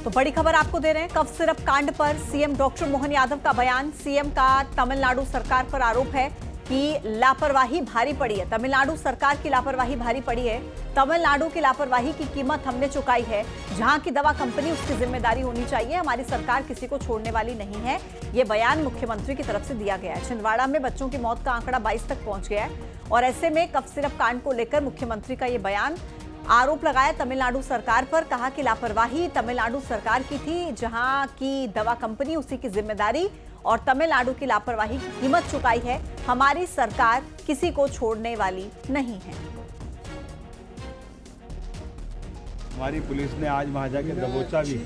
तो बड़ी खबर आपको दे रहे हैं। कफ सिरप कांड पर सीएम डॉक्टर मोहन यादव का बयान। सीएम का तमिलनाडु सरकार पर आरोप है कि लापरवाही भारी पड़ी है। तमिलनाडु सरकार की लापरवाही भारी पड़ी है। तमिलनाडु की लापरवाही की कीमत हमने चुकाई है। जहां की दवा कंपनी उसकी जिम्मेदारी होनी चाहिए। हमारी सरकार किसी को छोड़ने वाली नहीं है। ये बयान मुख्यमंत्री की तरफ से दिया गया है। छिंदवाड़ा में बच्चों की मौत का आंकड़ा 22 तक पहुंच गया है और ऐसे में कफ सिरप कांड को लेकर मुख्यमंत्री का ये बयान। आरोप लगाया तमिलनाडु सरकार पर, कहा कि लापरवाही तमिलनाडु सरकार की थी। जहां की दवा कंपनी उसी की जिम्मेदारी और तमिलनाडु की लापरवाही की कीमत चुकाई है। हमारी सरकार किसी को छोड़ने वाली नहीं है। हमारी पुलिस ने आज वहाँ जाके दबोचा भी,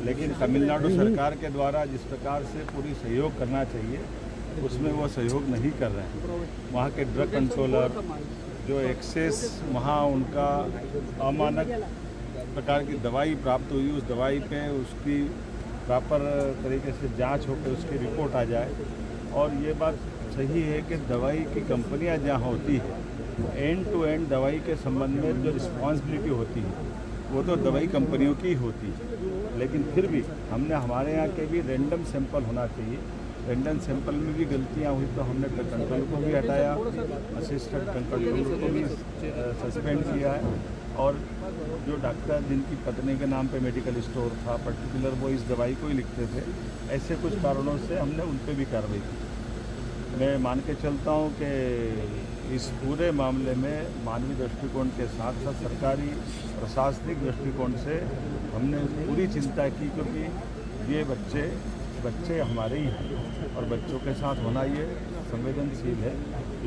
लेकिन तमिलनाडु सरकार के द्वारा जिस प्रकार से पूरी सहयोग करना चाहिए उसमें वो सहयोग नहीं कर रहे हैं। वहाँ के ड्रग कंट्रोलर जो एक्सेस वहाँ उनका अमानक प्रकार की दवाई प्राप्त हुई, उस दवाई पे उसकी प्रॉपर तरीके से जांच होकर उसकी रिपोर्ट आ जाए। और ये बात सही है कि दवाई की कंपनियां जहाँ होती है, एंड टू एंड दवाई के संबंध में जो रिस्पॉन्सिबिलिटी होती है वो तो दवाई कंपनियों की ही होती है। लेकिन फिर भी हमने हमारे यहाँ के भी रैंडम सैंपल होना चाहिए। रैंडम सैंपल में भी गलतियाँ हुई तो हमने कंट्रोल को भी हटाया, असिस्टेंट कंट्रोलर को भी सस्पेंड किया है। और जो डॉक्टर जिनकी पत्नी के नाम पे मेडिकल स्टोर था, पर्टिकुलर वो इस दवाई को ही लिखते थे, ऐसे कुछ कारणों से हमने उन पर भी कार्रवाई की। मैं मान के चलता हूँ कि इस पूरे मामले में मानवीय दृष्टिकोण के साथ साथ सरकारी प्रशासनिक दृष्टिकोण से हमने पूरी चिंता की, क्योंकि ये बच्चे हमारे ही हैं और बच्चों के साथ होना ये संवेदनशील है।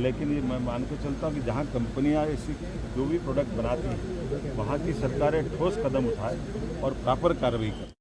लेकिन ये मैं मान के चलता हूँ कि जहाँ कंपनियाँ ऐसी जो भी प्रोडक्ट बनाती हैं वहाँ की सरकारें ठोस कदम उठाए और प्रॉपर कार्रवाई करें।